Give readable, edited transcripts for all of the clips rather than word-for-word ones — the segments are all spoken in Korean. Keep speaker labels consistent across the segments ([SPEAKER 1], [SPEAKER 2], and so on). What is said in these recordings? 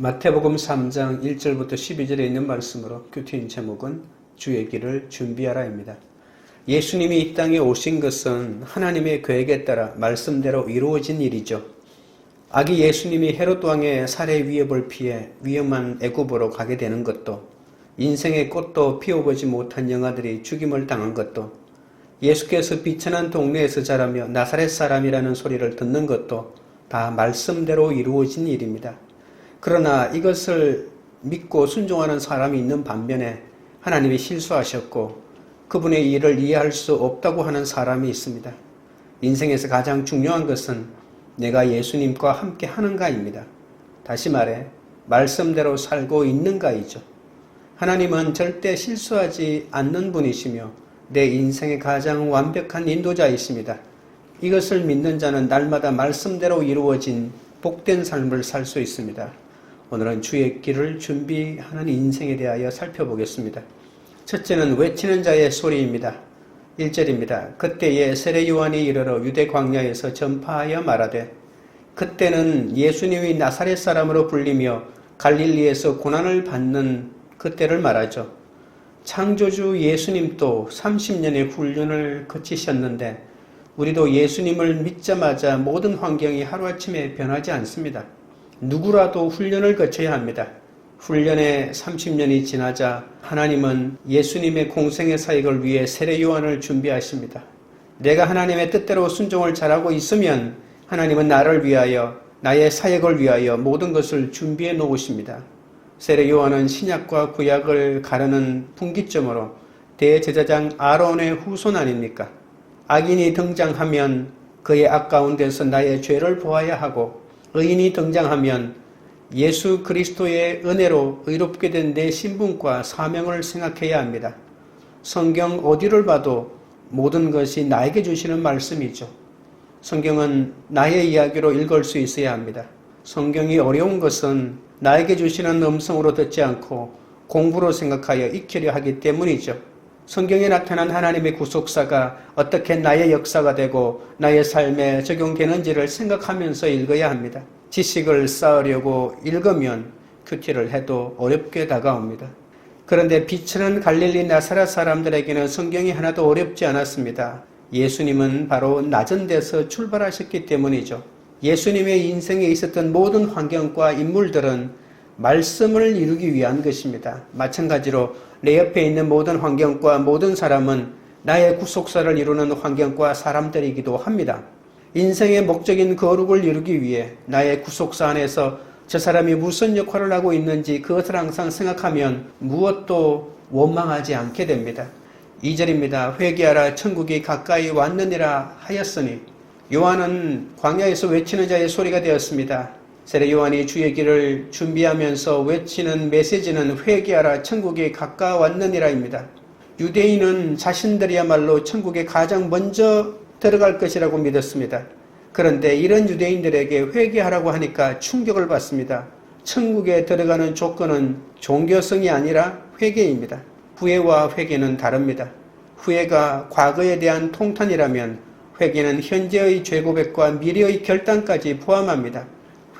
[SPEAKER 1] 마태복음 3장 1절부터 12절에 있는 말씀으로 큐티인 제목은 주의 길을 준비하라입니다. 예수님이 이 땅에 오신 것은 하나님의 계획에 따라 말씀대로 이루어진 일이죠. 아기 예수님이 헤롯 왕의 살해 위협을 피해 위험한 애굽으로 가게 되는 것도, 인생의 꽃도 피워보지 못한 영아들이 죽임을 당한 것도, 예수께서 비천한 동네에서 자라며 나사렛 사람이라는 소리를 듣는 것도 다 말씀대로 이루어진 일입니다. 그러나 이것을 믿고 순종하는 사람이 있는 반면에 하나님이 실수하셨고 그분의 일을 이해할 수 없다고 하는 사람이 있습니다. 인생에서 가장 중요한 것은 내가 예수님과 함께 하는가입니다. 다시 말해 말씀대로 살고 있는가이죠. 하나님은 절대 실수하지 않는 분이시며 내 인생의 가장 완벽한 인도자이십니다. 이것을 믿는 자는 날마다 말씀대로 이루어진 복된 삶을 살 수 있습니다. 오늘은 주의 길을 준비하는 인생에 대하여 살펴보겠습니다. 첫째는 외치는 자의 소리입니다. 1절입니다. 그때에 세례 요한이 이르러 유대 광야에서 전파하여 말하되, 그때는 예수님이 나사렛 사람으로 불리며 갈릴리에서 고난을 받는 그때를 말하죠. 창조주 예수님도 30년의 훈련을 거치셨는데 우리도 예수님을 믿자마자 모든 환경이 하루아침에 변하지 않습니다. 누구라도 훈련을 거쳐야 합니다. 훈련의 30년이 지나자 하나님은 예수님의 공생의 사역을 위해 세례 요한을 준비하십니다. 내가 하나님의 뜻대로 순종을 잘하고 있으면 하나님은 나를 위하여, 나의 사역을 위하여 모든 것을 준비해 놓으십니다. 세례 요한은 신약과 구약을 가르는 분기점으로 대제사장 아론의 후손 아닙니까? 악인이 등장하면 그의 악 가운데서 나의 죄를 보아야 하고, 의인이 등장하면 예수 그리스도의 은혜로 의롭게 된 내 신분과 사명을 생각해야 합니다. 성경 어디를 봐도 모든 것이 나에게 주시는 말씀이죠. 성경은 나의 이야기로 읽을 수 있어야 합니다. 성경이 어려운 것은 나에게 주시는 음성으로 듣지 않고 공부로 생각하여 익히려 하기 때문이죠. 성경에 나타난 하나님의 구속사가 어떻게 나의 역사가 되고 나의 삶에 적용되는지를 생각하면서 읽어야 합니다. 지식을 쌓으려고 읽으면 큐티를 해도 어렵게 다가옵니다. 그런데 비천한 갈릴리 나사렛 사람들에게는 성경이 하나도 어렵지 않았습니다. 예수님은 바로 낮은 데서 출발하셨기 때문이죠. 예수님의 인생에 있었던 모든 환경과 인물들은 말씀을 이루기 위한 것입니다. 마찬가지로 내 옆에 있는 모든 환경과 모든 사람은 나의 구속사를 이루는 환경과 사람들이기도 합니다. 인생의 목적인 거룩을 이루기 위해 나의 구속사 안에서 저 사람이 무슨 역할을 하고 있는지 그것을 항상 생각하면 무엇도 원망하지 않게 됩니다. 2절입니다. 회개하라, 천국이 가까이 왔느니라 하였으니, 요한은 광야에서 외치는 자의 소리가 되었습니다. 세례 요한이 주의 길을 준비하면서 외치는 메시지는 회개하라, 천국이 가까웠느니라입니다. 유대인은 자신들이야말로 천국에 가장 먼저 들어갈 것이라고 믿었습니다. 그런데 이런 유대인들에게 회개하라고 하니까 충격을 받습니다. 천국에 들어가는 조건은 종교성이 아니라 회개입니다. 후회와 회개는 다릅니다. 후회가 과거에 대한 통탄이라면 회개는 현재의 죄고백과 미래의 결단까지 포함합니다.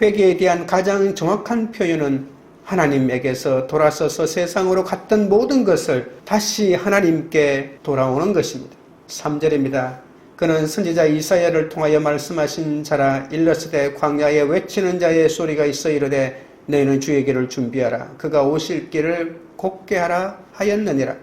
[SPEAKER 1] 회개에 대한 가장 정확한 표현은 하나님에게서 돌아서서 세상으로 갔던 모든 것을 다시 하나님께 돌아오는 것입니다. 3절입니다. 그는 선지자 이사야를 통하여 말씀하신 자라. 일렀으되 광야에 외치는 자의 소리가 있어 이르되 너희는 주의 길을 준비하라. 그가 오실 길을 곧게 하라 하였느니라.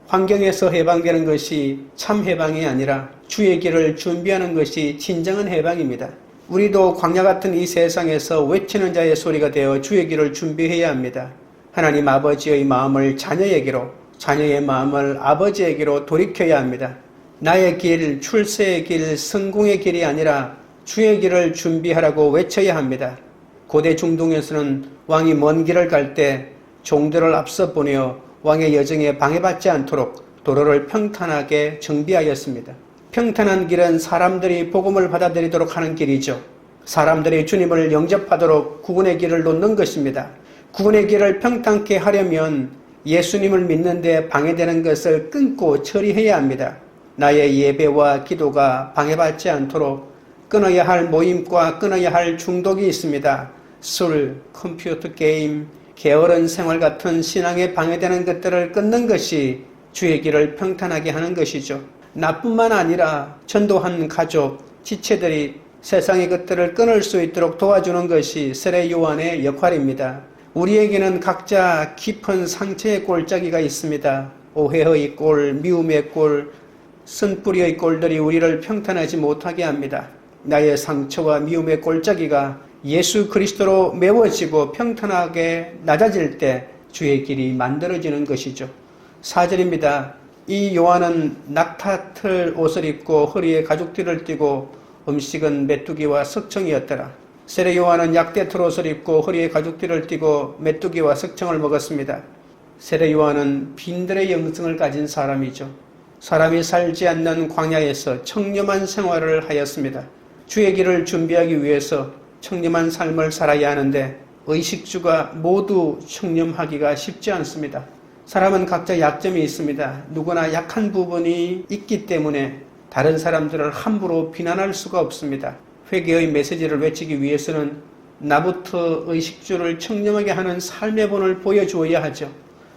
[SPEAKER 1] 환경에서 해방되는 것이 참 해방이 아니라 주의 길을 준비하는 것이 진정한 해방입니다. 우리도 광야 같은 이 세상에서 외치는 자의 소리가 되어 주의 길을 준비해야 합니다. 하나님 아버지의 마음을 자녀에게로, 자녀의 마음을 아버지에게로 돌이켜야 합니다. 나의 길, 출세의 길, 성공의 길이 아니라 주의 길을 준비하라고 외쳐야 합니다. 고대 중동에서는 왕이 먼 길을 갈 때 종들을 앞서 보내어 왕의 여정에 방해받지 않도록 도로를 평탄하게 정비하였습니다. 평탄한 길은 사람들이 복음을 받아들이도록 하는 길이죠. 사람들이 주님을 영접하도록 구원의 길을 놓는 것입니다. 구원의 길을 평탄케 하려면 예수님을 믿는데 방해되는 것을 끊고 처리해야 합니다. 나의 예배와 기도가 방해받지 않도록 끊어야 할 모임과 끊어야 할 중독이 있습니다. 술, 컴퓨터 게임, 게으른 생활 같은 신앙에 방해되는 것들을 끊는 것이 주의 길을 평탄하게 하는 것이죠. 나뿐만 아니라 전도한 가족, 지체들이 세상의 것들을 끊을 수 있도록 도와주는 것이 세례 요한의 역할입니다. 우리에게는 각자 깊은 상처의 골짜기가 있습니다. 오해의 꼴, 미움의 꼴, 쓴뿌리의 꼴들이 우리를 평탄하지 못하게 합니다. 나의 상처와 미움의 골짜기가 예수 그리스도로 메워지고 평탄하게 낮아질 때 주의 길이 만들어지는 것이죠. 4절입니다. 이 요한은 낙타틀 옷을 입고 허리에 가죽띠를 띠고 음식은 메뚜기와 석청이었더라. 세례 요한은 약대틀 옷을 입고 허리에 가죽띠를 띠고 메뚜기와 석청을 먹었습니다. 세례 요한은 빈들의 영성을 가진 사람이죠. 사람이 살지 않는 광야에서 청렴한 생활을 하였습니다. 주의 길을 준비하기 위해서 청렴한 삶을 살아야 하는데 의식주가 모두 청렴하기가 쉽지 않습니다. 사람은 각자 약점이 있습니다. 누구나 약한 부분이 있기 때문에 다른 사람들을 함부로 비난할 수가 없습니다. 회개의 메시지를 외치기 위해서는 나부터 의식주를 청렴하게 하는 삶의 본을 보여주어야 하죠.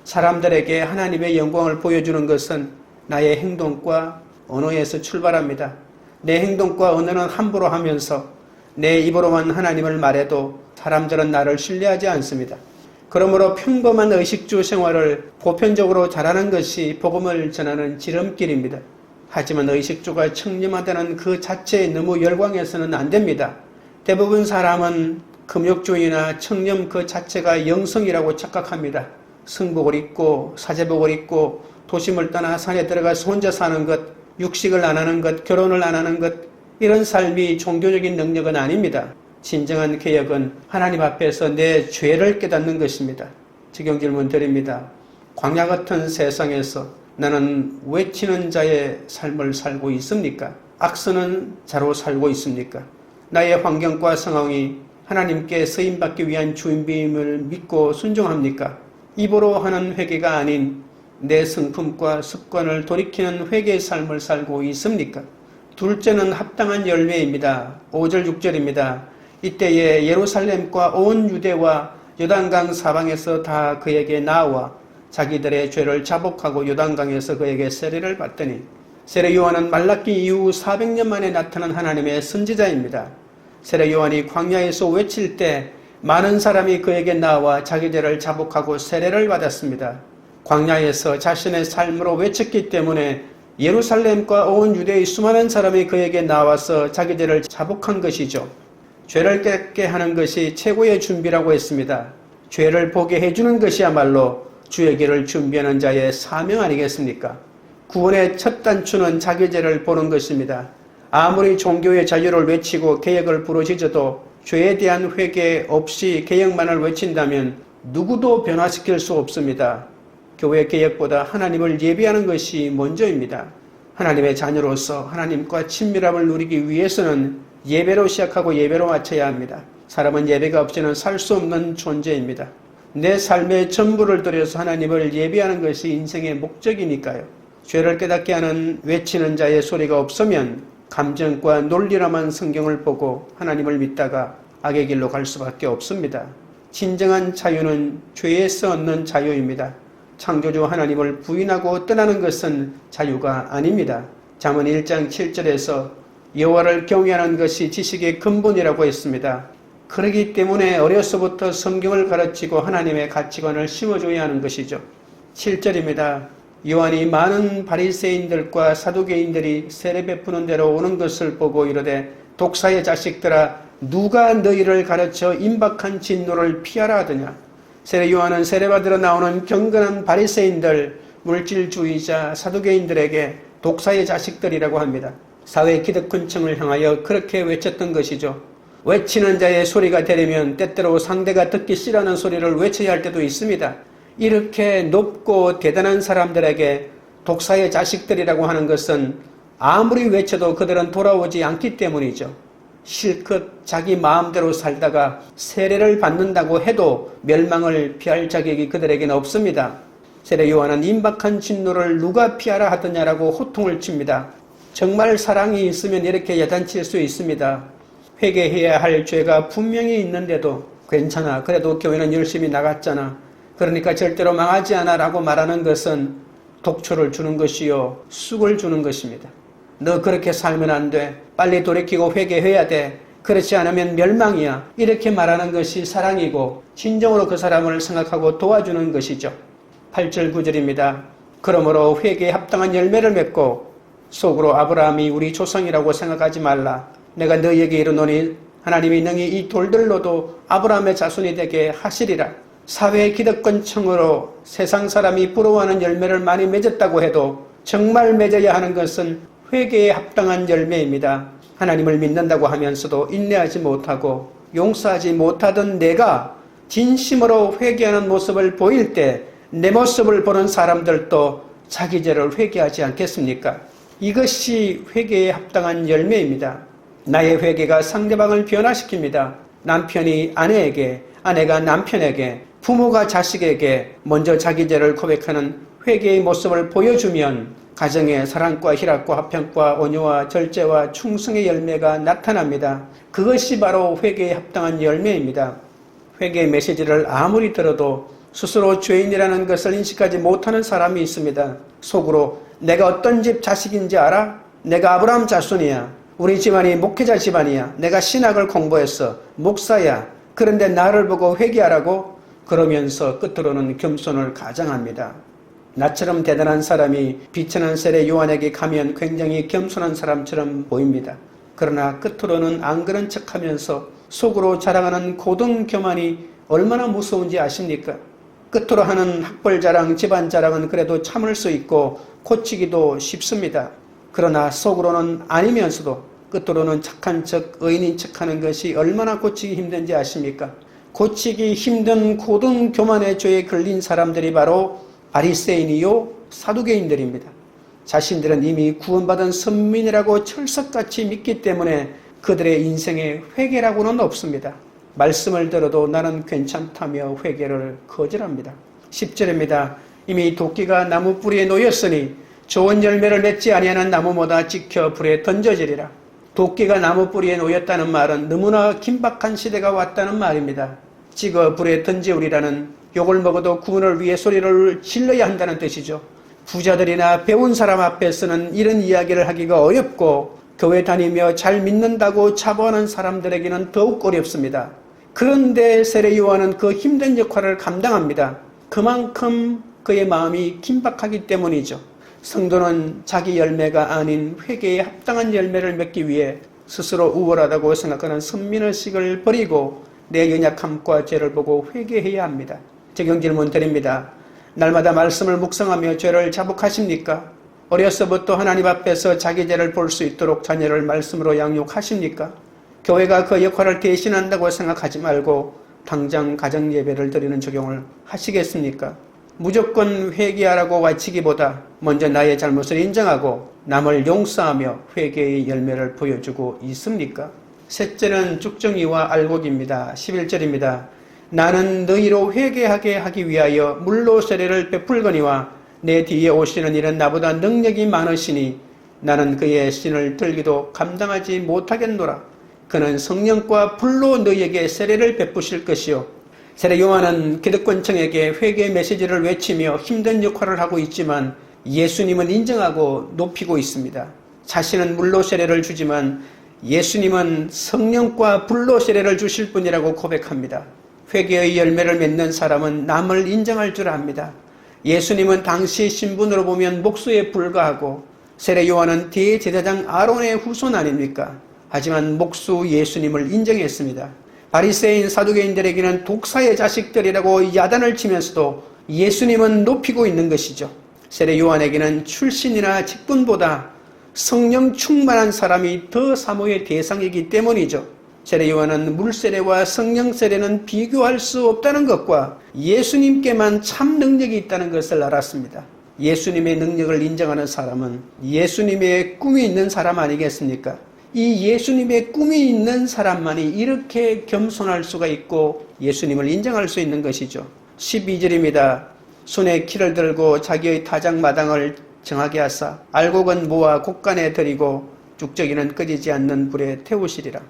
[SPEAKER 1] 사람들에게 하나님의 영광을 보여주는 것은 나의 행동과 언어에서 출발합니다. 내 행동과 언어는 함부로 하면서 내 입으로만 하나님을 말해도 사람들은 나를 신뢰하지 않습니다. 그러므로 평범한 의식주 생활을 보편적으로 잘하는 것이 복음을 전하는 지름길입니다. 하지만 의식주가 청렴하다는 그 자체에 너무 열광해서는 안 됩니다. 대부분 사람은 금욕주의나 청렴 그 자체가 영성이라고 착각합니다. 승복을 입고 사제복을 입고 도심을 떠나 산에 들어가서 혼자 사는 것, 육식을 안 하는 것, 결혼을 안 하는 것, 이런 삶이 종교적인 능력은 아닙니다. 진정한 개혁은 하나님 앞에서 내 죄를 깨닫는 것입니다. 적용 질문 드립니다. 광야 같은 세상에서 나는 외치는 자의 삶을 살고 있습니까? 악쓰는 자로 살고 있습니까? 나의 환경과 상황이 하나님께 쓰임받기 위한 주인임을 믿고 순종합니까? 입으로 하는 회개가 아닌 내 성품과 습관을 돌이키는 회개의 삶을 살고 있습니까? 둘째는 합당한 열매입니다. 5절 6절입니다. 이때에 예루살렘과 온 유대와 요단강 사방에서 다 그에게 나와 자기들의 죄를 자복하고 요단강에서 그에게 세례를 받더니 세례 요한은 말라기 이후 400년 만에 나타난 하나님의 선지자입니다. 세례 요한이 광야에서 외칠 때 많은 사람이 그에게 나와 자기 죄를 자복하고 세례를 받았습니다. 광야에서 자신의 삶으로 외쳤기 때문에 예루살렘과 온 유대의 수많은 사람이 그에게 나와서 자기 죄를 자복한 것이죠. 죄를 깨닫게 하는 것이 최고의 준비라고 했습니다. 죄를 보게 해주는 것이야말로 주의 길을 준비하는 자의 사명 아니겠습니까? 구원의 첫 단추는 자기 죄를 보는 것입니다. 아무리 종교의 자유를 외치고 개혁을 부르짖어도 죄에 대한 회개 없이 개혁만을 외친다면 누구도 변화시킬 수 없습니다. 교회 개혁보다 하나님을 예배하는 것이 먼저입니다. 하나님의 자녀로서 하나님과 친밀함을 누리기 위해서는 예배로 시작하고 예배로 마쳐야 합니다. 사람은 예배가 없이는 살 수 없는 존재입니다. 내 삶의 전부를 들여서 하나님을 예배하는 것이 인생의 목적이니까요. 죄를 깨닫게 하는 외치는 자의 소리가 없으면 감정과 논리로만 성경을 보고 하나님을 믿다가 악의 길로 갈 수밖에 없습니다. 진정한 자유는 죄에서 얻는 자유입니다. 창조주 하나님을 부인하고 떠나는 것은 자유가 아닙니다. 잠언 1장 7절에서 여호와를 경외하는 것이 지식의 근본이라고 했습니다. 그렇기 때문에 어려서부터 성경을 가르치고 하나님의 가치관을 심어줘야 하는 것이죠. 7절입니다. 요한이 많은 바리새인들과 사두개인들이 세례 베푸는 데로 오는 것을 보고 이르되 독사의 자식들아 누가 너희를 가르쳐 임박한 진노를 피하라 하더냐. 세례 요한은 세례받으러 나오는 경건한 바리새인들, 물질주의자, 사두개인들에게 독사의 자식들이라고 합니다. 사회 기득권층을 향하여 그렇게 외쳤던 것이죠. 외치는 자의 소리가 되려면 때때로 상대가 듣기 싫어하는 소리를 외쳐야 할 때도 있습니다. 이렇게 높고 대단한 사람들에게 독사의 자식들이라고 하는 것은 아무리 외쳐도 그들은 돌아오지 않기 때문이죠. 실컷 자기 마음대로 살다가 세례를 받는다고 해도 멸망을 피할 자격이 그들에게는 없습니다. 세례 요한은 임박한 진노를 누가 피하라 하더냐라고 호통을 칩니다. 정말 사랑이 있으면 이렇게 야단칠 수 있습니다. 회개해야 할 죄가 분명히 있는데도 괜찮아. 그래도 교회는 열심히 나갔잖아. 그러니까 절대로 망하지 않아 라고 말하는 것은 독초를 주는 것이요, 쑥을 주는 것입니다. 너 그렇게 살면 안 돼. 빨리 돌이키고 회개해야 돼. 그렇지 않으면 멸망이야. 이렇게 말하는 것이 사랑이고 진정으로 그 사람을 생각하고 도와주는 것이죠. 8절 9절입니다. 그러므로 회개에 합당한 열매를 맺고 속으로 아브라함이 우리 조상이라고 생각하지 말라. 내가 너희에게 이르노니 하나님이 능히 이 돌들로도 아브라함의 자손이 되게 하시리라. 사회의 기득권층으로 세상 사람이 부러워하는 열매를 많이 맺었다고 해도 정말 맺어야 하는 것은 회개에 합당한 열매입니다. 하나님을 믿는다고 하면서도 인내하지 못하고 용서하지 못하던 내가 진심으로 회개하는 모습을 보일 때 내 모습을 보는 사람들도 자기 죄를 회개하지 않겠습니까? 이것이 회개에 합당한 열매입니다. 나의 회개가 상대방을 변화시킵니다. 남편이 아내에게, 아내가 남편에게, 부모가 자식에게 먼저 자기 죄를 고백하는 회개의 모습을 보여주면 가정의 사랑과 희락과 화평과 온유와 절제와 충성의 열매가 나타납니다. 그것이 바로 회개에 합당한 열매입니다. 회개의 메시지를 아무리 들어도 스스로 죄인이라는 것을 인식하지 못하는 사람이 있습니다. 속으로 내가 어떤 집 자식인지 알아? 내가 아브라함 자손이야. 우리 집안이 목회자 집안이야. 내가 신학을 공부했어. 목사야. 그런데 나를 보고 회개하라고? 그러면서 끝으로는 겸손을 가장합니다. 나처럼 대단한 사람이 비천한 세례 요한에게 가면 굉장히 겸손한 사람처럼 보입니다. 그러나 끝으로는 안 그런 척하면서 속으로 자랑하는 고등 교만이 얼마나 무서운지 아십니까? 끝으로 하는 학벌 자랑, 집안 자랑은 그래도 참을 수 있고 고치기도 쉽습니다. 그러나 속으로는 아니면서도 끝으로는 착한 척, 의인인 척하는 것이 얼마나 고치기 힘든지 아십니까? 고치기 힘든 고등 교만의 죄에 걸린 사람들이 바로 바리새인이요 사두개인들입니다. 자신들은 이미 구원받은 선민이라고 철석같이 믿기 때문에 그들의 인생에 회개라고는 없습니다. 말씀을 들어도 나는 괜찮다며 회개를 거절합니다. 10절입니다. 이미 도끼가 나무 뿌리에 놓였으니 좋은 열매를 맺지 아니하는 나무보다 찍혀 불에 던져지리라. 도끼가 나무 뿌리에 놓였다는 말은 너무나 긴박한 시대가 왔다는 말입니다. 찍어 불에 던지우리라는 욕을 먹어도 구원을 위해 소리를 질러야 한다는 뜻이죠. 부자들이나 배운 사람 앞에서는 이런 이야기를 하기가 어렵고 교회 다니며 잘 믿는다고 자부하는 사람들에게는 더욱 어렵습니다. 그런데 세례 요한은 그 힘든 역할을 감당합니다. 그만큼 그의 마음이 긴박하기 때문이죠. 성도는 자기 열매가 아닌 회개에 합당한 열매를 맺기 위해 스스로 우월하다고 생각하는 선민의식을 버리고 내 연약함과 죄를 보고 회개해야 합니다. 적용 질문 드립니다. 날마다 말씀을 묵상하며 죄를 자복하십니까? 어려서부터 하나님 앞에서 자기 죄를 볼 수 있도록 자녀를 말씀으로 양육하십니까? 교회가 그 역할을 대신한다고 생각하지 말고 당장 가정 예배를 드리는 적용을 하시겠습니까? 무조건 회개하라고 외치기보다 먼저 나의 잘못을 인정하고 남을 용서하며 회개의 열매를 보여주고 있습니까? 셋째는 쭉정이와 알곡입니다. 11절입니다. 나는 너희로 회개하게 하기 위하여 물로 세례를 베풀거니와 내 뒤에 오시는 이는 나보다 능력이 많으시니 나는 그의 신을 들기도 감당하지 못하겠노라. 그는 성령과 불로 너희에게 세례를 베푸실 것이요. 세례 요한은 기득권층에게 회개 메시지를 외치며 힘든 역할을 하고 있지만 예수님은 인정하고 높이고 있습니다. 자신은 물로 세례를 주지만 예수님은 성령과 불로 세례를 주실 분이라고 고백합니다. 회개의 열매를 맺는 사람은 남을 인정할 줄 압니다. 예수님은 당시 신분으로 보면 목수에 불과하고 세례 요한은 대제사장 아론의 후손 아닙니까? 하지만 목수 예수님을 인정했습니다. 바리새인 사두개인들에게는 독사의 자식들이라고 야단을 치면서도 예수님은 높이고 있는 것이죠. 세례 요한에게는 출신이나 직분보다 성령 충만한 사람이 더 사모의 대상이기 때문이죠. 세례 요한은 물세례와 성령 세례는 비교할 수 없다는 것과 예수님께만 참 능력이 있다는 것을 알았습니다. 예수님의 능력을 인정하는 사람은 예수님의 꿈이 있는 사람 아니겠습니까? 이 예수님의 꿈이 있는 사람만이 이렇게 겸손할 수가 있고 예수님을 인정할 수 있는 것이죠. 12절입니다. 손에 키를 들고 자기의 타작마당을 정하게 하사 알곡은 모아 곡간에 들이고 쭉저기는 끄지지 않는 불에 태우시리라.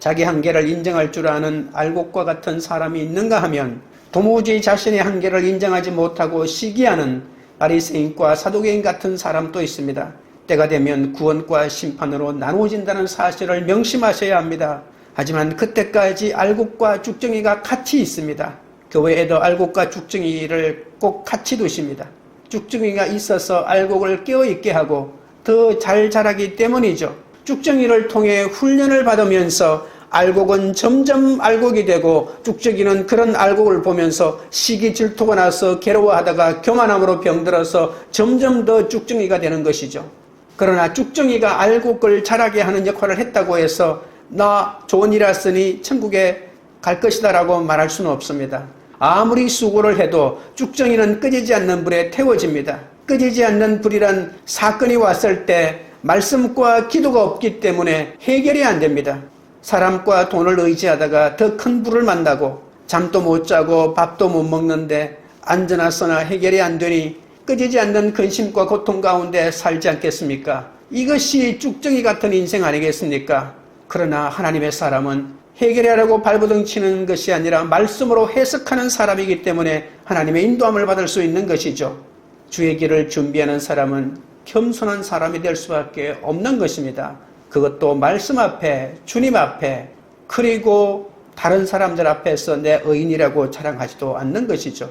[SPEAKER 1] 자기 한계를 인정할 줄 아는 알곡과 같은 사람이 있는가 하면 도무지 자신의 한계를 인정하지 못하고 시기하는 바리새인과 사두개인 같은 사람도 있습니다. 때가 되면 구원과 심판으로 나누어진다는 사실을 명심하셔야 합니다. 하지만 그때까지 알곡과 쭉정이가 같이 있습니다. 교회에도 알곡과 쭉정이를 꼭 같이 두십니다. 쭉정이가 있어서 알곡을 깨어있게 하고 더 잘 자라기 때문이죠. 쭉정이를 통해 훈련을 받으면서 알곡은 점점 알곡이 되고 쭉정이는 그런 알곡을 보면서 시기 질투가 나서 괴로워하다가 교만함으로 병들어서 점점 더 쭉정이가 되는 것이죠. 그러나 쭉정이가 알곡을 자라게 하는 역할을 했다고 해서 나 좋은 일 했으니 천국에 갈 것이다 라고 말할 수는 없습니다. 아무리 수고를 해도 쭉정이는 끄지지 않는 불에 태워집니다. 끄지지 않는 불이란 사건이 왔을 때 말씀과 기도가 없기 때문에 해결이 안 됩니다. 사람과 돈을 의지하다가 더 큰 불을 만나고 잠도 못 자고 밥도 못 먹는데 안전하서나 해결이 안 되니 끄지지 않는 근심과 고통 가운데 살지 않겠습니까? 이것이 쭉정이 같은 인생 아니겠습니까? 그러나 하나님의 사람은 해결하려고 발버둥 치는 것이 아니라 말씀으로 해석하는 사람이기 때문에 하나님의 인도함을 받을 수 있는 것이죠. 주의 길을 준비하는 사람은 겸손한 사람이 될 수밖에 없는 것입니다. 그것도 말씀 앞에, 주님 앞에, 그리고 다른 사람들 앞에서 내 의인이라고 자랑하지도 않는 것이죠.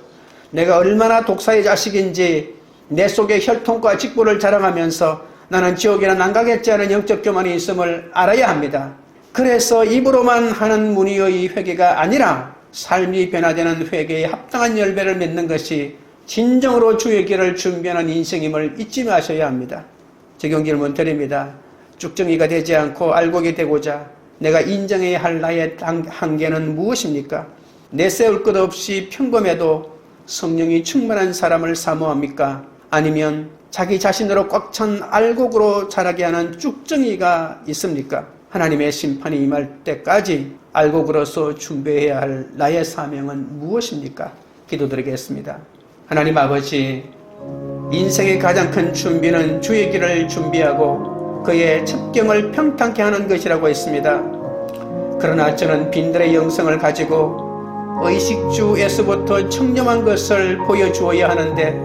[SPEAKER 1] 내가 얼마나 독사의 자식인지 내 속에 혈통과 직분을 자랑하면서 나는 지옥에는 안 가겠지 하는 영적 교만이 있음을 알아야 합니다. 그래서 입으로만 하는 문의의 회개가 아니라 삶이 변화되는 회개에 합당한 열매를 맺는 것이 진정으로 주의 길을 준비하는 인생임을 잊지 마셔야 합니다. 적용 질문 드립니다. 쭉정이가 되지 않고 알곡이 되고자 내가 인정해야 할 나의 한계는 무엇입니까? 내세울 것 없이 평범해도 성령이 충만한 사람을 사모합니까? 아니면 자기 자신으로 꽉 찬 알곡으로 자라게 하는 쭉정이가 있습니까? 하나님의 심판이 임할 때까지 알곡으로서 준비해야 할 나의 사명은 무엇입니까? 기도드리겠습니다. 하나님 아버지, 인생의 가장 큰 준비는 주의 길을 준비하고 그의 첩경을 평탄케 하는 것이라고 했습니다. 그러나 저는 빈들의 영성을 가지고 의식주에서부터 청렴한 것을 보여주어야 하는데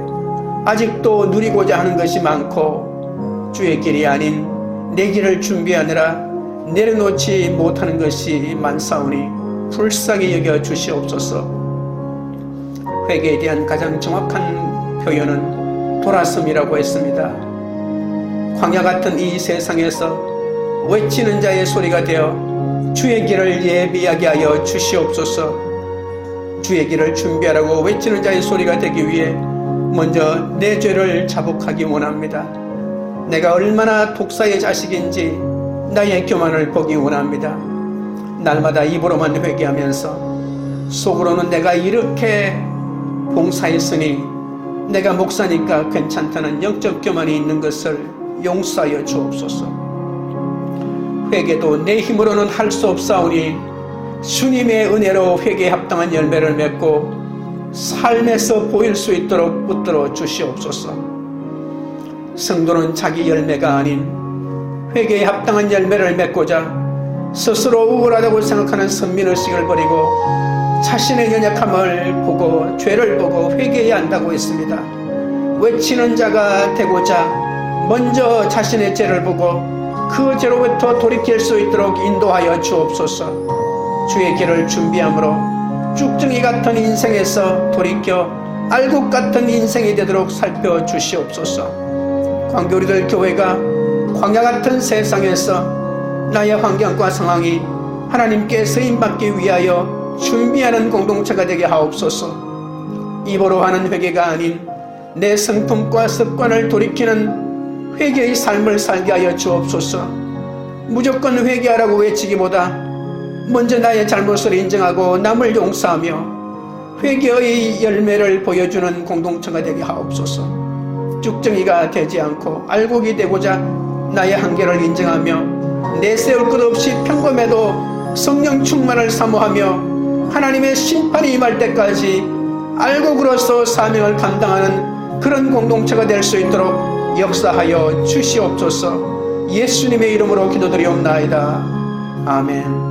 [SPEAKER 1] 아직도 누리고자 하는 것이 많고 주의 길이 아닌 내 길을 준비하느라 내려놓지 못하는 것이 많사오니 불쌍히 여겨 주시옵소서. 회개에 대한 가장 정확한 표현은 돌아섬이라고 했습니다. 광야 같은 이 세상에서 외치는 자의 소리가 되어 주의 길을 예비하게 하여 주시옵소서. 주의 길을 준비하라고 외치는 자의 소리가 되기 위해 먼저 내 죄를 자복하기 원합니다. 내가 얼마나 독사의 자식인지 나의 교만을 보기 원합니다. 날마다 입으로만 회개하면서 속으로는 내가 이렇게 봉사했으니 내가 목사니까 괜찮다는 영적 교만이 있는 것을 용서하여 주옵소서. 회개도 내 힘으로는 할 수 없사오니 주님의 은혜로 회개에 합당한 열매를 맺고 삶에서 보일 수 있도록 붙들어 주시옵소서. 성도는 자기 열매가 아닌 회개에 합당한 열매를 맺고자 스스로 우월하다고 생각하는 선민의식을 버리고 자신의 연약함을 보고 죄를 보고 회개해야 한다고 했습니다. 외치는 자가 되고자 먼저 자신의 죄를 보고 그 죄로부터 돌이킬 수 있도록 인도하여 주옵소서. 주의 길을 준비함으로 쭉정이 같은 인생에서 돌이켜 알곡 같은 인생이 되도록 살펴주시옵소서. 광교리들 교회가 광야 같은 세상에서 나의 환경과 상황이 하나님께 쓰임받기 위하여 준비하는 공동체가 되게 하옵소서. 입으로 하는 회개가 아닌 내 성품과 습관을 돌이키는 회개의 삶을 살게 하여 주옵소서. 무조건 회개하라고 외치기보다 먼저 나의 잘못을 인정하고 남을 용서하며 회개의 열매를 보여주는 공동체가 되게 하옵소서. 쭉정이가 되지 않고 알곡이 되고자 나의 한계를 인정하며 내세울 것 없이 평범해도 성령 충만을 사모하며 하나님의 심판이 임할 때까지 알곡으로서 사명을 감당하는 그런 공동체가 될 수 있도록 역사하여 주시옵소서. 예수님의 이름으로 기도드리옵나이다. 아멘.